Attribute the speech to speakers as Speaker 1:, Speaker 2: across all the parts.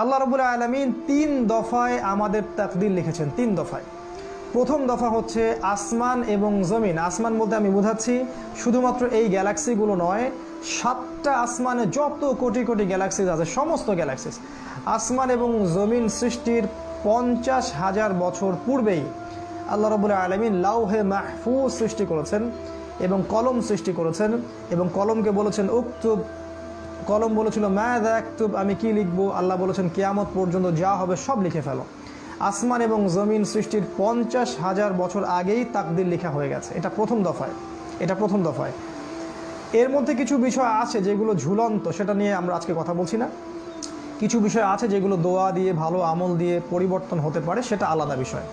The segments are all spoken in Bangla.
Speaker 1: আল্লাহ রাব্বুল আলামিন 3 দফায় আমাদের তাকদীর লিখেছেন। 3 দফায়। প্রথম দফা হচ্ছে আসমান এবং জমিন। আসমান বলতে আমি বোঝাচ্ছি শুধুমাত্র এই গ্যালাক্সিগুলো নয়, 7টা আসমানে যত কোটি কোটি গ্যালাক্সিস আছে, সমস্ত গ্যালাক্সিস, আসমান এবং জমিন সৃষ্টির 50,000 বছর পূর্বেই আল্লাহ রাব্বুল আলামিন লাউহে মাহফুজ সৃষ্টি করেছেন এবং কলম সৃষ্টি করেছেন। এবং কলমকে বলেছেন উকতুব, কলম বলেছিল মাযা আকতুব, আমি কি লিখবো। আল্লাহ বলেছেন কিয়ামত পর্যন্ত যা হবে সব লিখে ফেলো। আসমান এবং জমিন সৃষ্টির 50,000 বছর আগেই তাকদীর লেখা হয়ে গেছে। এটা প্রথম দফায়। এর মধ্যে কিছু বিষয় আছে যেগুলো ঝুলন্ত, সেটা নিয়ে আমরা আজকে কথা বলছি না। কিছু বিষয় আছে যেগুলো দোয়া দিয়ে, ভালো আমল দিয়ে পরিবর্তন হতে পারে, সেটা আলাদা বিষয়।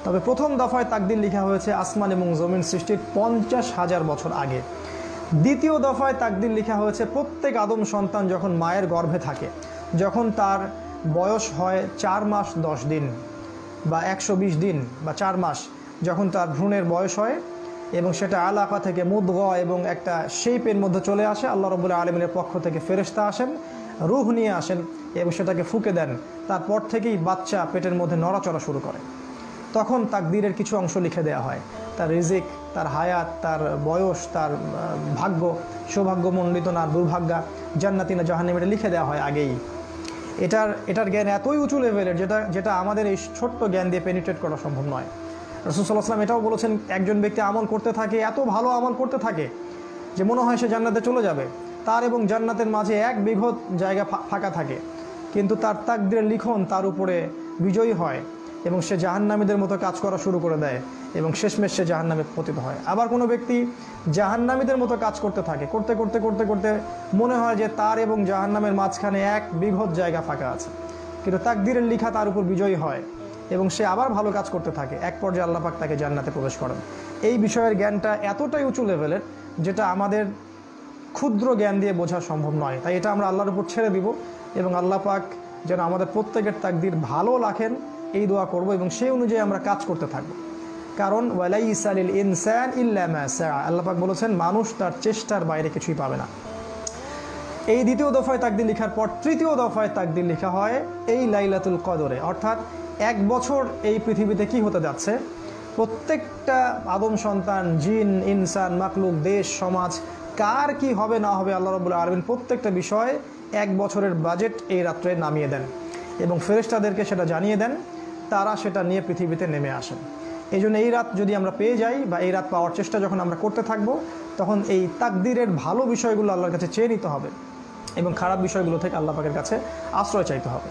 Speaker 1: তবে প্রথম দফায় তাকদীর লেখা হয়েছে আসমান এবং জমিন সৃষ্টির 50,000 বছর আগে। দ্বিতীয় দফায় তাকদীর লেখা হয়েছে প্রত্যেক আদম সন্তান যখন মায়ের গর্ভে থাকে, যখন তার বয়স হয় 4 মাস 10 দিন বা 120 দিন বা 4 মাস, যখন তার ভ্রূণের বয়স হয় এবং সেটা আলাকা থেকে মুদগা এবং একটা শেপের মধ্যে চলে আসে, আল্লাহ রাব্বুল আলামিনের পক্ষ থেকে ফেরেশতা আসেন, রূহ নিয়ে আসেন এবং সেটাকে ফুঁকে দেন। তারপর থেকেই বাচ্চা পেটের মধ্যে নড়াচড়া শুরু করে। তখন তাকদীরের কিছু অংশ লিখে দেওয়া হয়, তার রিজিক, তার হায়াত, তার বয়স, তার ভাগ্য, সৌভাগ্যমণ্ডিত না দুর্ভাগ্যা, জান্নাতি না জাহান্নামী, এটা লিখে দেওয়া হয় আগেই। এটার জ্ঞান এতই উঁচু লেভেলের যেটা আমাদের এই ছোট্ট জ্ঞান দিয়ে পেনিট্রেট করা সম্ভব নয়। রাসূল সাল্লাল্লাহু আলাইহি ওয়াসাল্লাম এটাও বলেছেন, একজন ব্যক্তি আমল করতে থাকে, এত ভালো আমল করতে থাকে যে মনে হয় সে জান্নাতে চলে যাবে, তার এবং জান্নাতের মাঝে 1 বিঘত জায়গা ফাঁকা থাকে, কিন্তু তার তাকদীরের লিখন তার উপরে বিজয়ী হয় এবং সে জাহান্নামীদের মতো কাজ করা শুরু করে দেয় এবং শেষমেশ সে জাহান্নামে পতিত হয়। আবার কোনো ব্যক্তি জাহান্নামীদের মতো কাজ করতে থাকে, করতে করতে করতে করতে মনে হয় যে তার এবং জাহান্নামের মাঝখানে 1 বিঘত জায়গা ফাঁকা আছে, কিন্তু তাকদীরের লিখা তার উপর বিজয়ী হয় এবং সে আবার ভালো কাজ করতে থাকে। এক পর্যায়ে আল্লাহ পাক তাকে জান্নাতে প্রবেশ করেন। এই বিষয়ের জ্ঞানটা এতটাই উঁচু লেভেলের যেটা আমাদের ক্ষুদ্র জ্ঞান দিয়ে বোঝা সম্ভব নয়। তাই এটা আমরা আল্লাহর উপর ছেড়ে দিব এবং আল্লাহ পাক যেন আমাদের প্রত্যেকের তাকদীর ভালো রাখেন, এই দোয়া করব এবং সেই অনুযায়ী আমরা কাজ করতে থাকব। কারণ ওয়ালাইসা লিল ইনসান ইল্লা মা সা, আল্লাহ পাক বলেছেন মানুষ তার চেষ্টার বাইরে কিছুই পাবে না। এই দ্বিতীয় দফায় তাকদীর লেখার পর তৃতীয় দফায় তাকদীর লেখা হয় এই লাইলাতুল কদরে, অর্থাৎ 1 বছর এই পৃথিবীতে কি হতে যাচ্ছে, প্রত্যেকটা আদম সন্তান, জিন, ইনসান, মাকলুক, দেশ, সমাজ, কার কি হবে না হবে, আল্লাহ রাব্বুল আলামিন প্রত্যেকটা বিষয় 1 বছরের বাজেট এই রাত্রে নামিয়ে দেন এবং ফেরেশতাদেরকে সেটা জানিয়ে দেন, তারা সেটা নিয়ে পৃথিবীতে নেমে আসেন। এই জন্য এই রাত যদি আমরা পেয়ে যাই বা এই রাত পাওয়ার চেষ্টা যখন আমরা করতে থাকবো, তখন এই তাকদীরের ভালো বিষয়গুলো আল্লাহর কাছে চেয়ে নিতে হবে এবং খারাপ বিষয়গুলো থেকে আল্লাহ পাকের কাছে আশ্রয় চাইতে হবে।